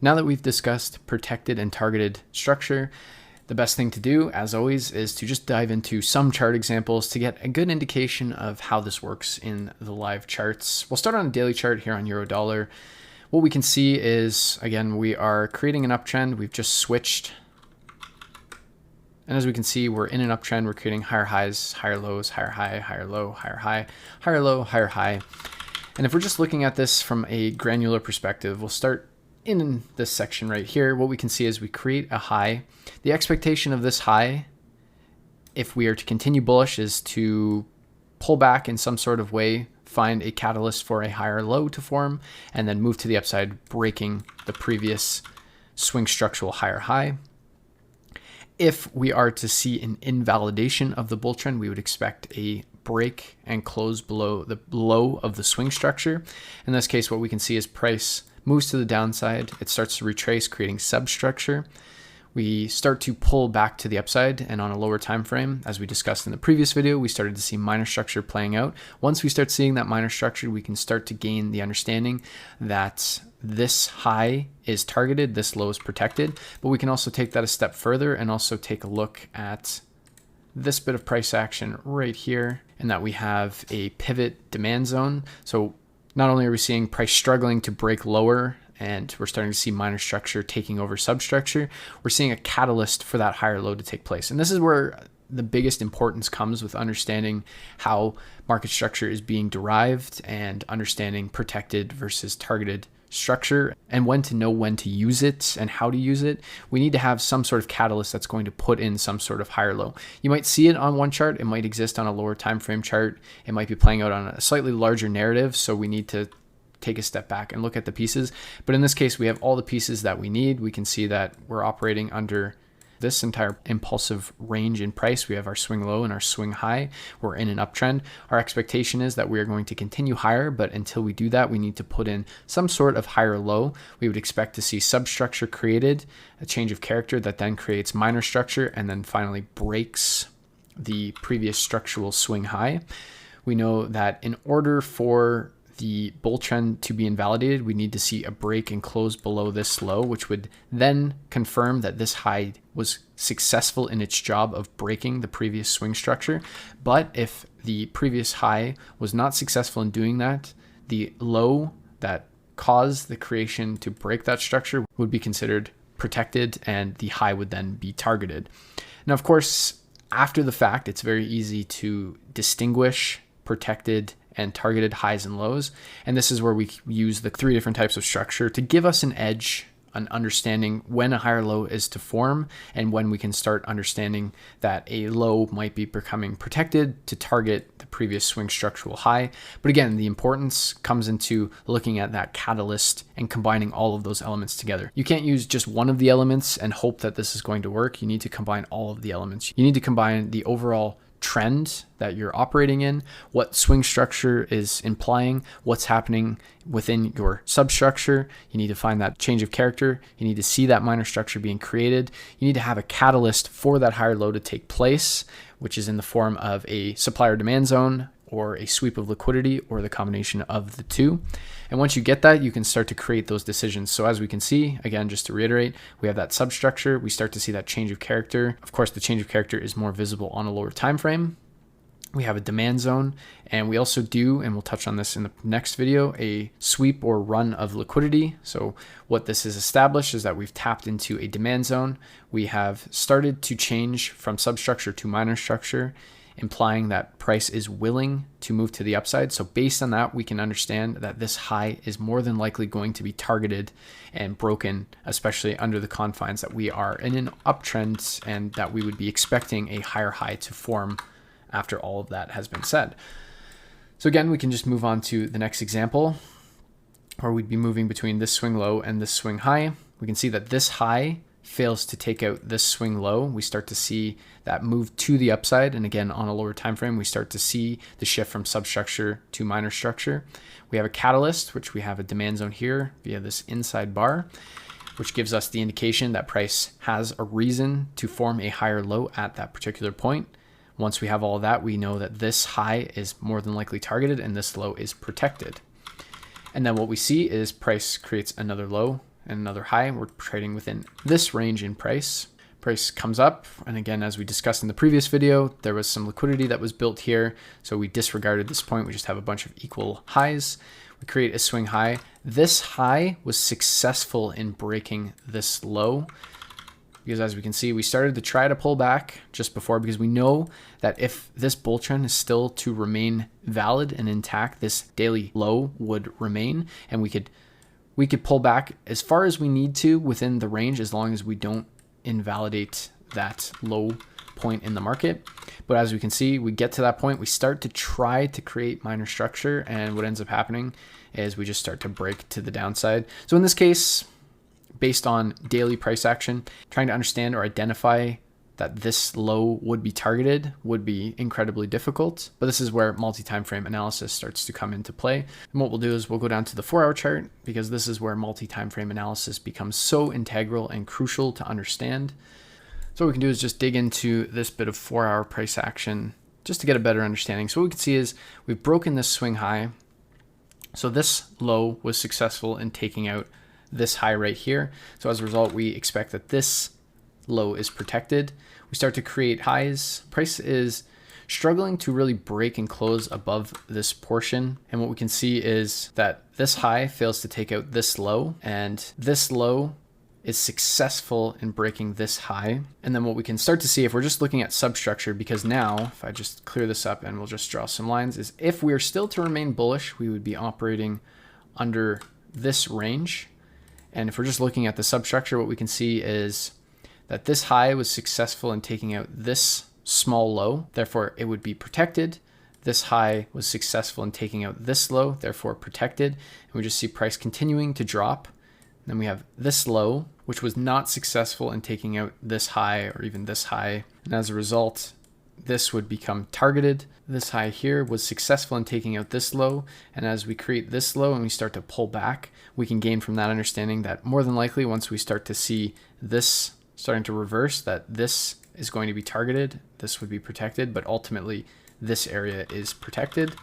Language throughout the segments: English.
Now that we've discussed protected and targeted structure, the best thing to do, as always, is to just dive into some chart examples to get a good indication of how this works in the live charts. We'll start on a daily chart here on Euro Dollar. What we can see is, again, we are creating an uptrend. We've just switched. And as we can see, we're in an uptrend. We're creating higher highs, higher lows, higher high, higher low, higher high, higher low, higher high. And if we're just looking at this from a granular perspective, we'll start in this section right here. What we can see is we create a high. The expectation of this high, if we are to continue bullish, is to pull back in some sort of way, find a catalyst for a higher low to form, and then move to the upside, breaking the previous swing structural higher high. If we are to see an invalidation of the bull trend, we would expect a break and close below the low of the swing structure. In this case, what we can see is price moves to the downside. It starts to retrace, creating substructure. We start to pull back to the upside, and on a lower time frame, as we discussed in the previous video, we started to see minor structure playing out. Once we start seeing that minor structure, we can start to gain the understanding that this high is targeted, this low is protected, but we can also take that a step further and also take a look at this bit of price action right here, and that we have a pivot demand zone. So not only are we seeing price struggling to break lower, and we're starting to see minor structure taking over substructure, we're seeing a catalyst for that higher low to take place. And this is where the biggest importance comes with understanding how market structure is being derived and understanding protected versus targeted structure, and when to know when to use it and how to use it. We need to have some sort of catalyst that's going to put in some sort of higher low. You might see it on one chart, it might exist on a lower time frame chart, it might be playing out on a slightly larger narrative, so we need to take a step back and look at the pieces. But in this case, we have all the pieces that we need. We can see that we're operating under this entire impulsive range in price. We have our swing low and our swing high. We're in an uptrend. Our expectation is that we are going to continue higher, but until we do that, we need to put in some sort of higher low. We would expect to see substructure created, a change of character that then creates minor structure, and then finally breaks the previous structural swing high. We know that in order for the bull trend to be invalidated, we need to see a break and close below this low, which would then confirm that this high was successful in its job of breaking the previous swing structure. But if the previous high was not successful in doing that, the low that caused the creation to break that structure would be considered protected, and the high would then be targeted. Now, of course, after the fact, it's very easy to distinguish protected and targeted highs and lows. And this is where we use the three different types of structure to give us an edge on understanding when a higher low is to form, and when we can start understanding that a low might be becoming protected to target the previous swing structural high. But again, the importance comes into looking at that catalyst and combining all of those elements together. You can't use just one of the elements and hope that this is going to work. You need to combine all of the elements. You need to combine the overall trend that you're operating in, what swing structure is implying, what's happening within your substructure. You need to find that change of character. You need to see that minor structure being created. You need to have a catalyst for that higher low to take place, which is in the form of a supplier demand zone or a sweep of liquidity, or the combination of the two. And once you get that, you can start to create those decisions. So as we can see, again, just to reiterate, we have that substructure. We start to see that change of character. Of course, the change of character is more visible on a lower time frame. We have a demand zone, and we also do, and we'll touch on this in the next video, a sweep or run of liquidity. So what this is established is that we've tapped into a demand zone. We have started to change from substructure to minor structure, implying that price is willing to move to the upside. So based on that, we can understand that this high is more than likely going to be targeted and broken, especially under the confines that we are in an uptrend, and that we would be expecting a higher high to form after all of that has been said. So again, we can just move on to the next example, where we'd be moving between this swing low and this swing high. We can see that this high fails to take out this swing low. We start to see that move to the upside, and again, on a lower time frame, we start to see the shift from substructure to minor structure. We have a catalyst, which we have a demand zone here via this inside bar, which gives us the indication that price has a reason to form a higher low at that particular point. Once we have all of that, we know that this high is more than likely targeted and this low is protected. And then what we see is price creates another low and another high. We're trading within this range in price. Price comes up, and again, as we discussed in the previous video, there was some liquidity that was built here, so we disregarded this point. We just have a bunch of equal highs. We create a swing high. This high was successful in breaking this low, because as we can see, we started to try to pull back just before, because we know that if this bull trend is still to remain valid and intact, this daily low would remain, and we could pull back as far as we need to within the range, as long as we don't invalidate that low point in the market. But as we can see, we get to that point, we start to try to create minor structure, and what ends up happening is we just start to break to the downside. So in this case, based on daily price action, trying to understand or identify that this low would be targeted would be incredibly difficult, but this is where multi-time frame analysis starts to come into play. And what we'll do is we'll go down to the 4-hour chart, because this is where multi-time frame analysis becomes so integral and crucial to understand. So what we can do is just dig into this bit of 4-hour price action just to get a better understanding. So what we can see is we've broken this swing high. So this low was successful in taking out this high right here. So as a result, we expect that this low is protected. We start to create highs. Price is struggling to really break and close above this portion. And what we can see is that this high fails to take out this low, and this low is successful in breaking this high. And then what we can start to see, if we're just looking at substructure, because now if I just clear this up and we'll just draw some lines, is if we are still to remain bullish, we would be operating under this range. And if we're just looking at the substructure, what we can see is that this high was successful in taking out this small low, therefore it would be protected. This high was successful in taking out this low, therefore protected. And we just see price continuing to drop. Then we have this low, which was not successful in taking out this high or even this high. And as a result, this would become targeted. This high here was successful in taking out this low. And as we create this low and we start to pull back, we can gain from that understanding that more than likely, once we start to see this starting to reverse, that this is going to be targeted, this would be protected, but ultimately this area is protected.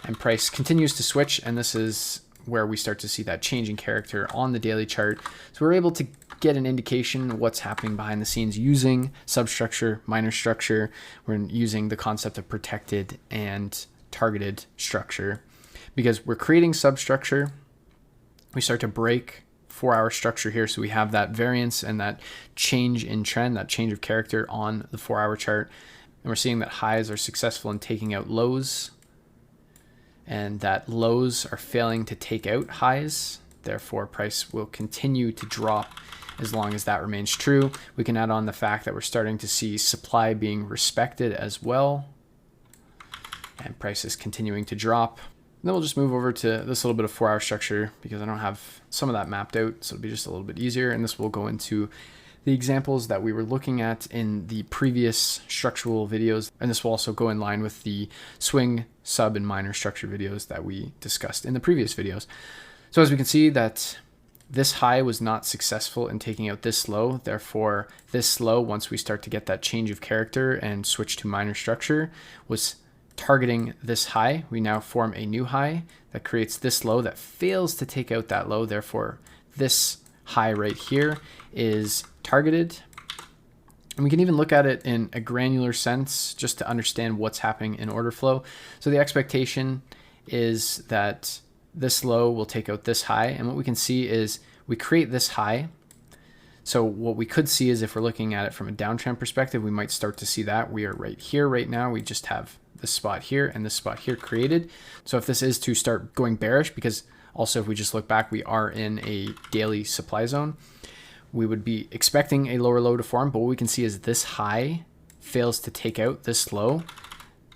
And price continues to switch, and this is where we start to see that change in character on the daily chart. So we're able to get an indication of what's happening behind the scenes using substructure, minor structure. We're using the concept of protected and targeted structure. Because we're creating substructure, we start to break 4-hour structure here. So we have that variance and that change in trend, that change of character on the 4-hour chart. And we're seeing that highs are successful in taking out lows, and that lows are failing to take out highs. Therefore, price will continue to drop as long as that remains true. We can add on the fact that we're starting to see supply being respected as well, and price is continuing to drop. And then we'll just move over to this little bit of 4-hour structure, because I don't have some of that mapped out, so it'll be just a little bit easier. And this will go into the examples that we were looking at in the previous structural videos, and this will also go in line with the swing, sub, and minor structure videos that we discussed in the previous videos. So as we can see that this high was not successful in taking out this low, therefore this low, once we start to get that change of character and switch to minor structure, was targeting this high. We now form a new high that creates this low that fails to take out that low, therefore this high right here is targeted. And we can even look at it in a granular sense just to understand what's happening in order flow. So the expectation is that this low will take out this high, and what we can see is we create this high. So what we could see is, if we're looking at it from a downtrend perspective, we might start to see that we are right here right now. We just have this spot here and this spot here created. So if this is to start going bearish, because also if we just look back, we are in a daily supply zone, we would be expecting a lower low to form, but what we can see is this high fails to take out this low.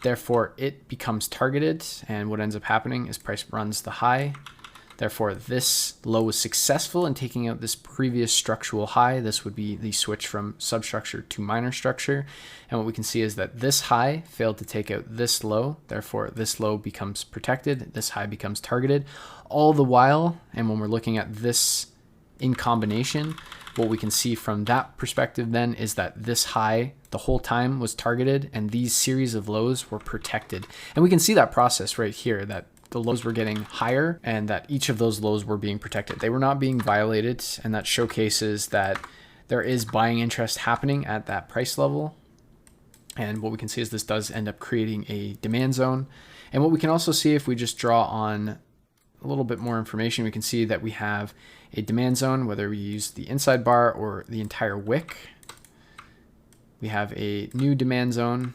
Therefore, it becomes targeted, and what ends up happening is price runs the high. Therefore, this low was successful in taking out this previous structural high. This would be the switch from substructure to minor structure. And what we can see is that this high failed to take out this low. Therefore, this low becomes protected. This high becomes targeted. All the while, and when we're looking at this in combination, what we can see from that perspective then is that this high the whole time was targeted, and these series of lows were protected. And we can see that process right here, that the lows were getting higher and that each of those lows were being protected. They were not being violated, and that showcases that there is buying interest happening at that price level. And what we can see is this does end up creating a demand zone. And what we can also see, if we just draw on a little bit more information, we can see that we have a demand zone, whether we use the inside bar or the entire wick. We have a new demand zone,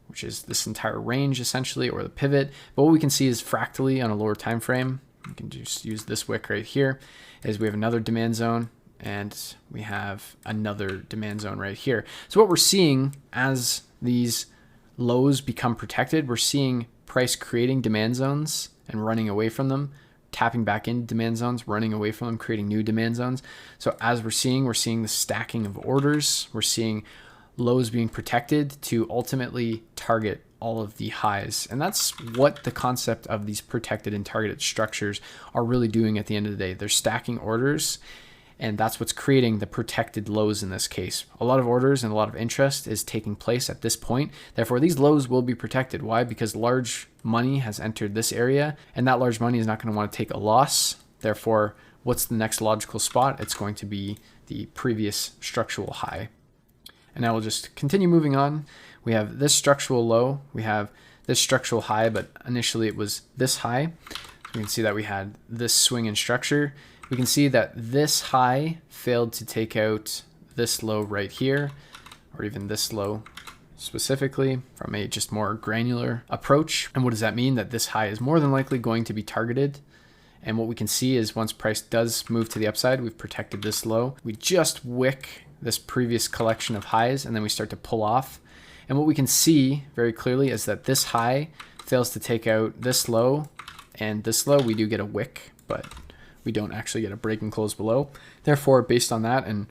which is this entire range essentially, or the pivot. But what we can see is fractally on a lower time frame, we can just use this wick right here, is we have another demand zone, and we have another demand zone right here. So what we're seeing as these lows become protected, we're seeing price creating demand zones and running away from them, tapping back into demand zones, running away from them, creating new demand zones. So as we're seeing the stacking of orders, we're seeing lows being protected to ultimately target all of the highs. And that's what the concept of these protected and targeted structures are really doing at the end of the day. They're stacking orders, and that's what's creating the protected lows in this case. A lot of orders and a lot of interest is taking place at this point. Therefore, these lows will be protected. Why? Because large money has entered this area, and that large money is not going to want to take a loss. Therefore, what's the next logical spot? It's going to be the previous structural high. And now we'll just continue moving on. We have this structural low, we have this structural high, but initially it was this high. So we can see that we had this swing in structure. We can see that this high failed to take out this low right here, or even this low specifically, from a just more granular approach. And what does that mean? That this high is more than likely going to be targeted. And what we can see is once price does move to the upside, we've protected this low. We just wick this previous collection of highs, and then we start to pull off. And what we can see very clearly is that this high fails to take out this low, and this low we do get a wick, but we don't actually get a break and close below. Therefore, based on that, and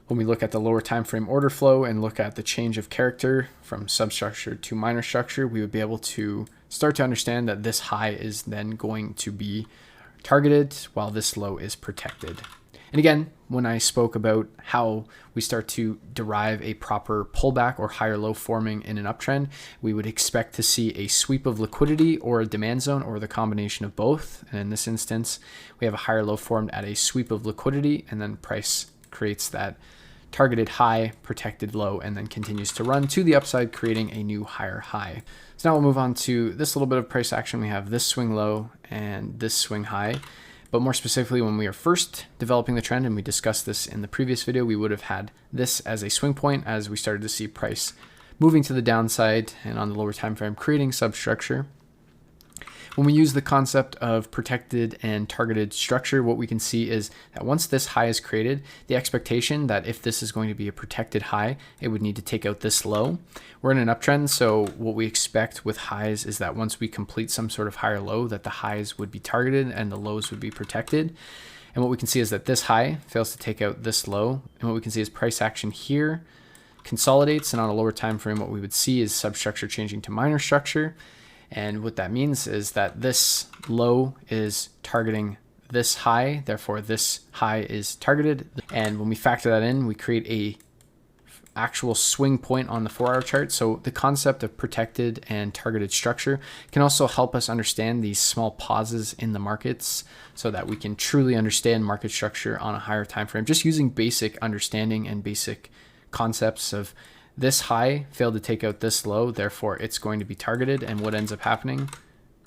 when we look at the lower time frame order flow and look at the change of character from substructure to minor structure, we would be able to start to understand that this high is then going to be targeted while this low is protected. And again, when I spoke about how we start to derive a proper pullback or higher low forming in an uptrend, we would expect to see a sweep of liquidity or a demand zone, or the combination of both. And in this instance, we have a higher low formed at a sweep of liquidity, and then price creates that targeted high, protected low, and then continues to run to the upside, creating a new higher high. So now we'll move on to this little bit of price action. We have this swing low and this swing high. But more specifically, when we are first developing the trend, and we discussed this in the previous video, we would have had this as a swing point as we started to see price moving to the downside and on the lower time frame creating substructure. When we use the concept of protected and targeted structure, what we can see is that once this high is created, the expectation that if this is going to be a protected high, it would need to take out this low. We're in an uptrend, so what we expect with highs is that once we complete some sort of higher low, that the highs would be targeted and the lows would be protected. And what we can see is that this high fails to take out this low. And what we can see is price action here consolidates, and on a lower time frame, what we would see is substructure changing to minor structure. And what that means is that this low is targeting this high, therefore this high is targeted. And when we factor that in, we create a actual swing point on the 4-hour chart. So the concept of protected and targeted structure can also help us understand these small pauses in the markets so that we can truly understand market structure on a higher time frame, just using basic understanding and basic concepts of this high failed to take out this low, therefore it's going to be targeted. And what ends up happening?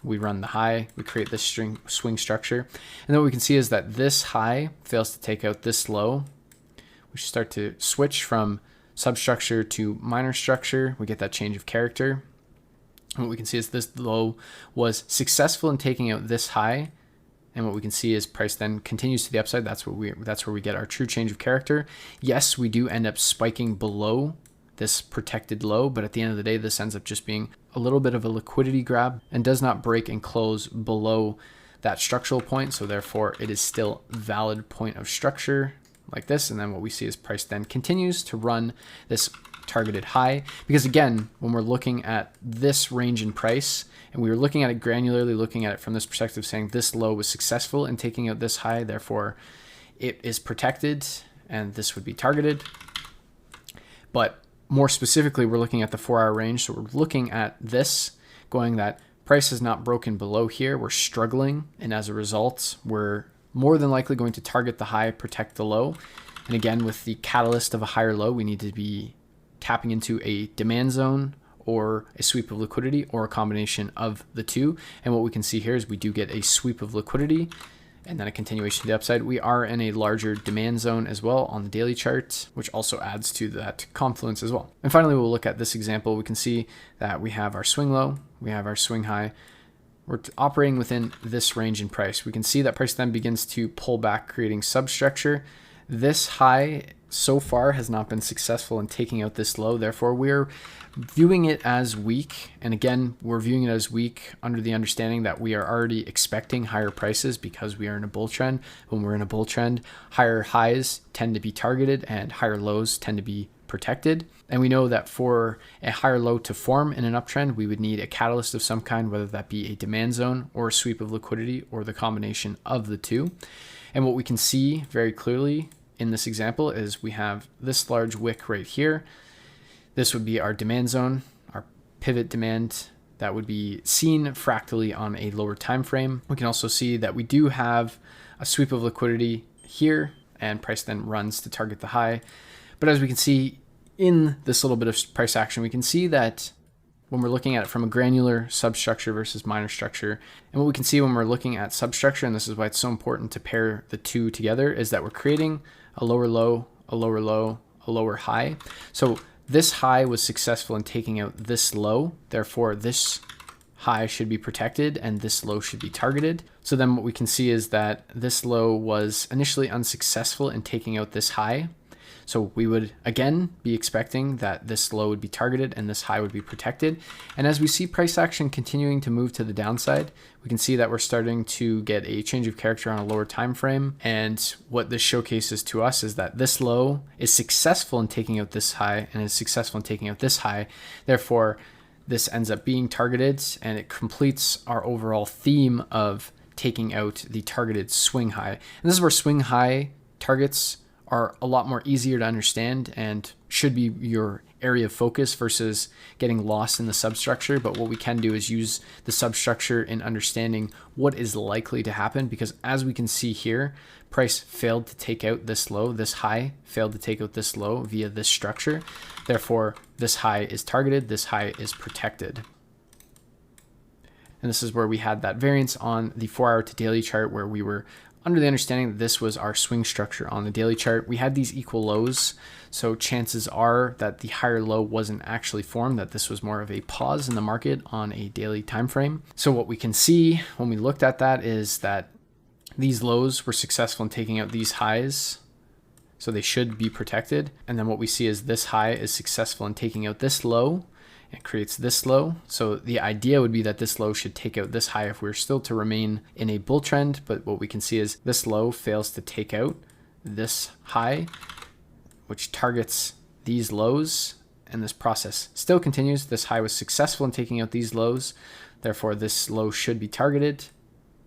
We run the high, we create this swing structure. And then what we can see is that this high fails to take out this low. We start to switch from substructure to minor structure. We get that change of character. And what we can see is this low was successful in taking out this high. And what we can see is price then continues to the upside. That's where we get our true change of character. Yes, we do end up spiking below this protected low, but at the end of the day, this ends up just being a little bit of a liquidity grab and does not break and close below that structural point. So therefore it is still a valid point of structure like this. And then what we see is price then continues to run this targeted high, because again, when we're looking at this range in price and we were looking at it granularly, looking at it from this perspective, saying this low was successful in taking out this high, therefore it is protected and this would be targeted. But more specifically, we're looking at the 4-hour range. So we're looking at this going that price has not broken below here. We're struggling, and as a result, we're more than likely going to target the high, protect the low. And again, with the catalyst of a higher low, we need to be tapping into a demand zone or a sweep of liquidity or a combination of the two. And what we can see here is we do get a sweep of liquidity and then a continuation to the upside. We are in a larger demand zone as well on the daily chart, which also adds to that confluence as well. And finally, we'll look at this example. We can see that we have our swing low, we have our swing high. We're operating within this range in price. We can see that price then begins to pull back, creating substructure. This high so far has not been successful in taking out this low. Therefore, we're viewing it as weak. And again, we're viewing it as weak under the understanding that we are already expecting higher prices because we are in a bull trend. When we're in a bull trend, higher highs tend to be targeted and higher lows tend to be protected. And we know that for a higher low to form in an uptrend, we would need a catalyst of some kind, whether that be a demand zone or a sweep of liquidity or the combination of the two. And what we can see very clearly in this example is we have this large wick right here. This would be our demand zone, our pivot demand that would be seen fractally on a lower time frame. We can also see that we do have a sweep of liquidity here, and price then runs to target the high. But as we can see in this little bit of price action, we can see that when we're looking at it from a granular substructure versus minor structure, and what we can see when we're looking at substructure, and this is why it's so important to pair the two together, is that we're creating a lower low, a lower low, a lower high. So this high was successful in taking out this low. Therefore, this high should be protected and this low should be targeted. So then what we can see is that this low was initially unsuccessful in taking out this high. So we would again be expecting that this low would be targeted and this high would be protected. And as we see price action continuing to move to the downside, we can see that we're starting to get a change of character on a lower time frame. And what this showcases to us is that this low is successful in taking out this high and is successful in taking out this high. Therefore, this ends up being targeted and it completes our overall theme of taking out the targeted swing high. And this is where swing high targets are a lot more easier to understand and should be your area of focus versus getting lost in the substructure. But what we can do is use the substructure in understanding what is likely to happen, because as we can see here, price failed to take out this low, this high failed to take out this low via this structure. Therefore, this high is targeted, this high is protected. And this is where we had that variance on the 4-hour to daily chart where we were under the understanding that this was our swing structure on the daily chart. We had these equal lows, so chances are that the higher low wasn't actually formed, that this was more of a pause in the market on a daily time frame. So what we can see when we looked at that is that these lows were successful in taking out these highs, so they should be protected. And then what we see is this high is successful in taking out this low. It creates this low. So the idea would be that this low should take out this high if we're still to remain in a bull trend. But what we can see is this low fails to take out this high, which targets these lows. And this process still continues. This high was successful in taking out these lows. Therefore, this low should be targeted.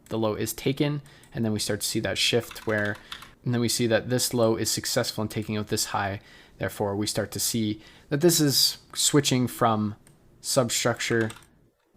The low is taken. And then we start to see that shift and then we see that this low is successful in taking out this high. Therefore, we start to see that this is switching from substructure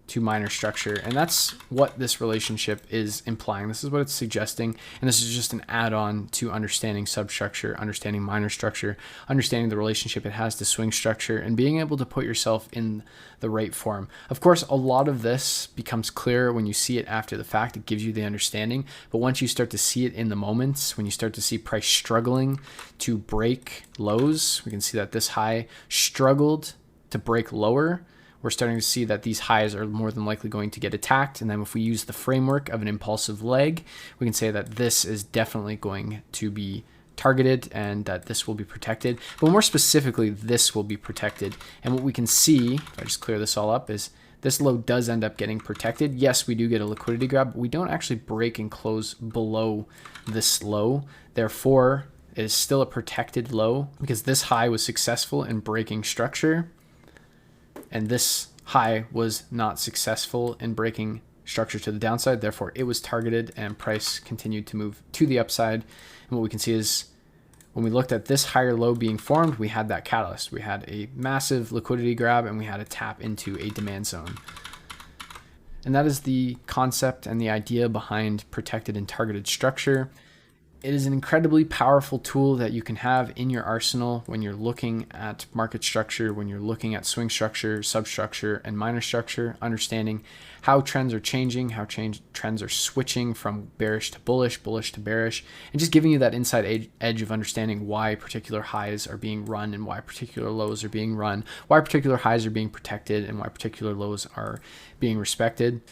to minor structure. And that's what this relationship is implying. This is what it's suggesting. And this is just an add-on to understanding substructure, understanding minor structure, understanding the relationship it has to swing structure, and being able to put yourself in the right form. Of course, a lot of this becomes clear when you see it after the fact. It gives you the understanding. But once you start to see it in the moments, when you start to see price struggling to break lows, we can see that this high struggled to break lower. We're starting to see that these highs are more than likely going to get attacked. And then if we use the framework of an impulsive leg, we can say that this is definitely going to be targeted and that this will be protected. But more specifically, this will be protected. And what we can see, if I just clear this all up, is this low does end up getting protected. Yes, we do get a liquidity grab, but we don't actually break and close below this low. Therefore, it is still a protected low because this high was successful in breaking structure. And this high was not successful in breaking structure to the downside. Therefore, it was targeted and price continued to move to the upside. And what we can see is when we looked at this higher low being formed, we had that catalyst. We had a massive liquidity grab and we had a tap into a demand zone. And that is the concept and the idea behind protected and targeted structure. It is an incredibly powerful tool that you can have in your arsenal when you're looking at market structure, when you're looking at swing structure, substructure, and minor structure, understanding how trends are changing, how trends are switching from bearish to bullish, bullish to bearish, and just giving you that inside edge of understanding why particular highs are being run and why particular lows are being run, why particular highs are being protected, and why particular lows are being respected.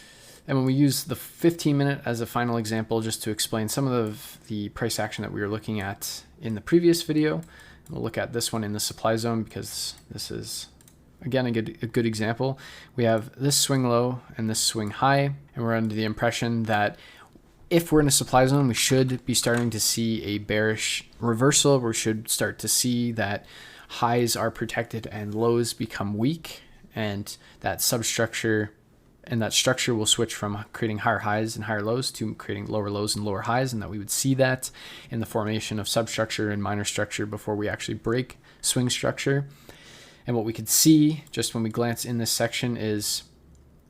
And when we use the 15-minute as a final example, just to explain some of the price action that we were looking at in the previous video, we'll look at this one in the supply zone because this is, again, a good example. We have this swing low and this swing high, and we're under the impression that if we're in a supply zone, we should be starting to see a bearish reversal. We should start to see that highs are protected and lows become weak, and that substructure and that structure will switch from creating higher highs and higher lows to creating lower lows and lower highs, and that we would see that in the formation of substructure and minor structure before we actually break swing structure. And what we could see just when we glance in this section is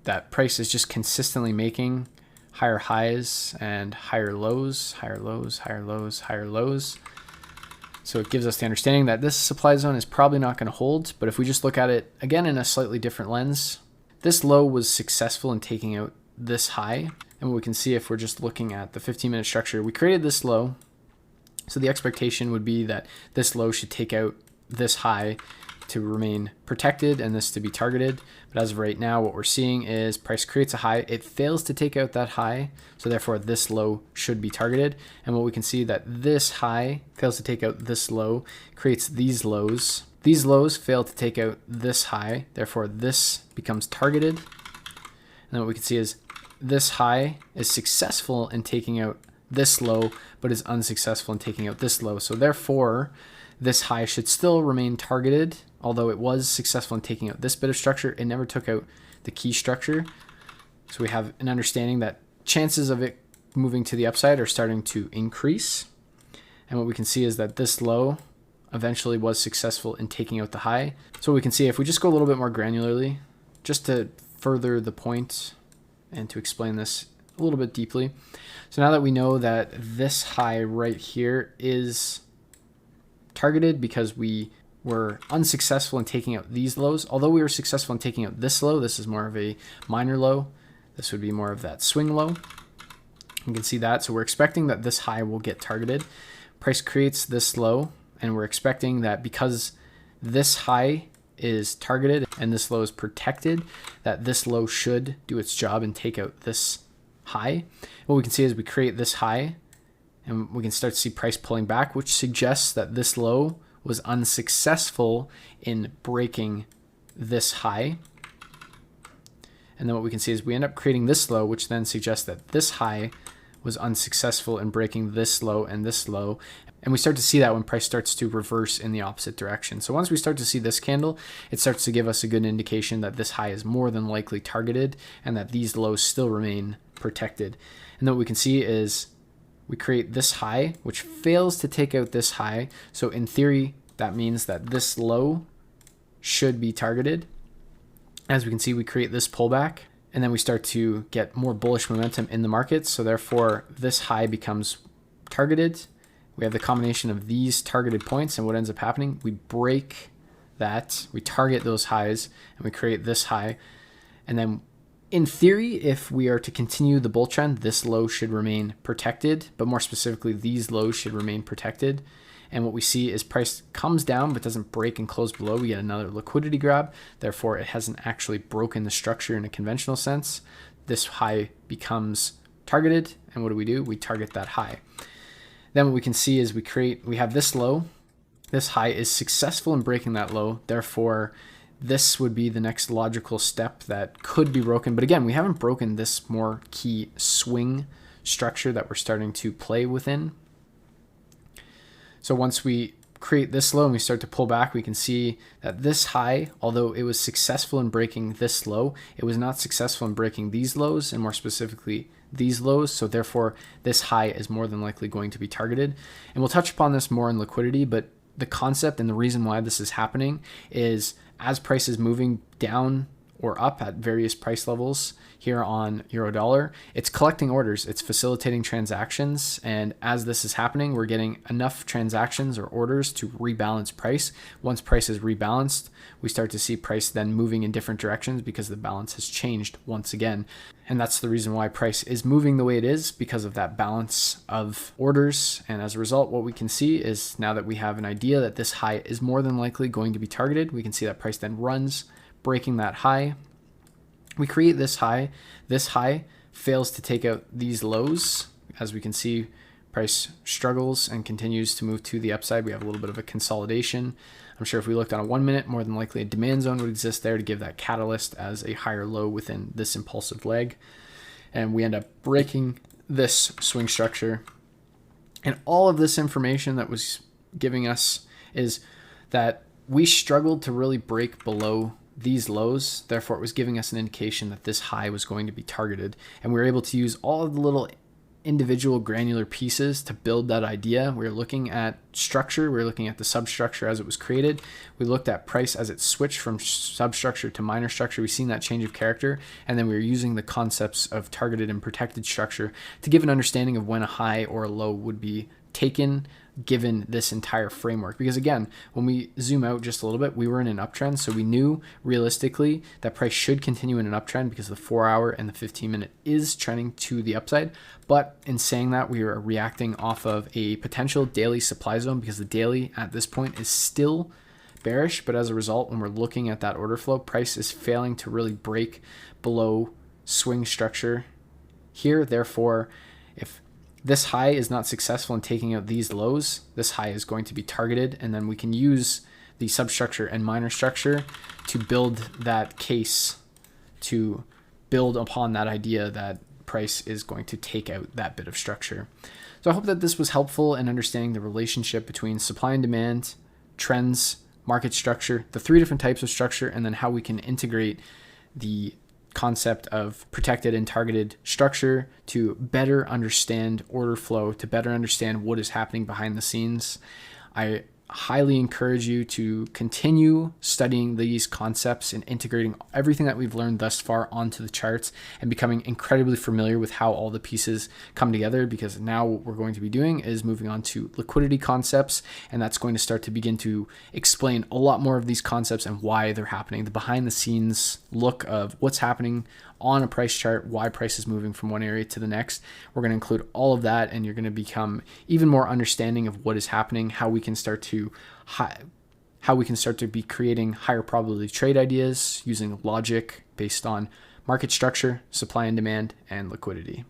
that price is just consistently making higher highs and higher lows, higher lows, higher lows, higher lows. So it gives us the understanding that this supply zone is probably not going to hold, but if we just look at it again in a slightly different lens, this low was successful in taking out this high. And what we can see if we're just looking at the 15-minute structure, we created this low. So the expectation would be that this low should take out this high to remain protected and this to be targeted. But as of right now, what we're seeing is price creates a high. It fails to take out that high. So therefore this low should be targeted. And what we can see that this high fails to take out this low, creates these lows. These lows fail to take out this high, therefore this becomes targeted. And then what we can see is this high is successful in taking out this low, but is unsuccessful in taking out this low. So therefore, this high should still remain targeted, although it was successful in taking out this bit of structure. It never took out the key structure. So we have an understanding that chances of it moving to the upside are starting to increase. And what we can see is that this low eventually was successful in taking out the high. So we can see if we just go a little bit more granularly, just to further the point and to explain this a little bit deeply. So now that we know that this high right here is targeted because we were unsuccessful in taking out these lows, although we were successful in taking out this low, this is more of a minor low. This would be more of that swing low. You can see that. So we're expecting that this high will get targeted. Price creates this low, and we're expecting that because this high is targeted and this low is protected, that this low should do its job and take out this high. What we can see is we create this high and we can start to see price pulling back, which suggests that this low was unsuccessful in breaking this high. And then what we can see is we end up creating this low, which then suggests that this high was unsuccessful in breaking this low and this low. And we start to see that when price starts to reverse in the opposite direction. So once we start to see this candle, it starts to give us a good indication that this high is more than likely targeted and that these lows still remain protected. And then what we can see is we create this high, which fails to take out this high. So in theory, that means that this low should be targeted. As we can see, we create this pullback and then we start to get more bullish momentum in the market. So therefore, this high becomes targeted. We have the combination of these targeted points, and what ends up happening, we break that, we target those highs, and we create this high. And then in theory, if we are to continue the bull trend, this low should remain protected, but more specifically, these lows should remain protected. And what we see is price comes down but doesn't break and close below. We get another liquidity grab. Therefore, it hasn't actually broken the structure in a conventional sense. This high becomes targeted, and what do? We target that high. Then what we can see is we have this low. This high is successful in breaking that low. Therefore, this would be the next logical step that could be broken. But again, we haven't broken this more key swing structure that we're starting to play within. So once we create this low and we start to pull back, we can see that this high, although it was successful in breaking this low, it was not successful in breaking these lows, and more specifically these lows. So therefore, this high is more than likely going to be targeted. And we'll touch upon this more in liquidity, but the concept and the reason why this is happening is as price is moving down or up at various price levels here on Eurodollar. It's collecting orders, it's facilitating transactions, and as this is happening, we're getting enough transactions or orders to rebalance price. Once price is rebalanced, we start to see price then moving in different directions because the balance has changed once again. And that's the reason why price is moving the way it is, because of that balance of orders. And as a result, what we can see is now that we have an idea that this high is more than likely going to be targeted, we can see that price then runs, breaking that high. We create this high. This high fails to take out these lows. As we can see, price struggles and continues to move to the upside. We have a little bit of a consolidation. I'm sure if we looked on a 1 minute, more than likely a demand zone would exist there to give that catalyst as a higher low within this impulsive leg. And we end up breaking this swing structure. And all of this information that was giving us is that we struggled to really break below these lows. Therefore, it was giving us an indication that this high was going to be targeted. And we were able to use all of the little individual granular pieces to build that idea. We were looking at structure. We were looking at the substructure as it was created. We looked at price as it switched from substructure to minor structure. We've seen that change of character. And then we were using the concepts of targeted and protected structure to give an understanding of when a high or a low would be taken given this entire framework. Because again, when we zoom out just a little bit, we were in an uptrend. So we knew realistically that price should continue in an uptrend because the 4 hour and the 15 minute is trending to the upside. But in saying that, we are reacting off of a potential daily supply zone because the daily at this point is still bearish. But as a result, when we're looking at that order flow, price is failing to really break below swing structure here. Therefore, if this high is not successful in taking out these lows, this high is going to be targeted, and then we can use the substructure and minor structure to build that case, to build upon that idea that price is going to take out that bit of structure. So I hope that this was helpful in understanding the relationship between supply and demand, trends, market structure, the three different types of structure, and then how we can integrate the concept of protected and targeted structure to better understand order flow, to better understand what is happening behind the scenes. I highly encourage you to continue studying these concepts and integrating everything that we've learned thus far onto the charts and becoming incredibly familiar with how all the pieces come together, because now what we're going to be doing is moving on to liquidity concepts, and that's going to start to begin to explain a lot more of these concepts and why they're happening, the behind the scenes look of what's happening on a price chart, why price is moving from one area to the next. We're going to include all of that, and you're going to become even more understanding of what is happening, how we can start to be creating higher probability trade ideas using logic based on market structure, supply and demand, and liquidity.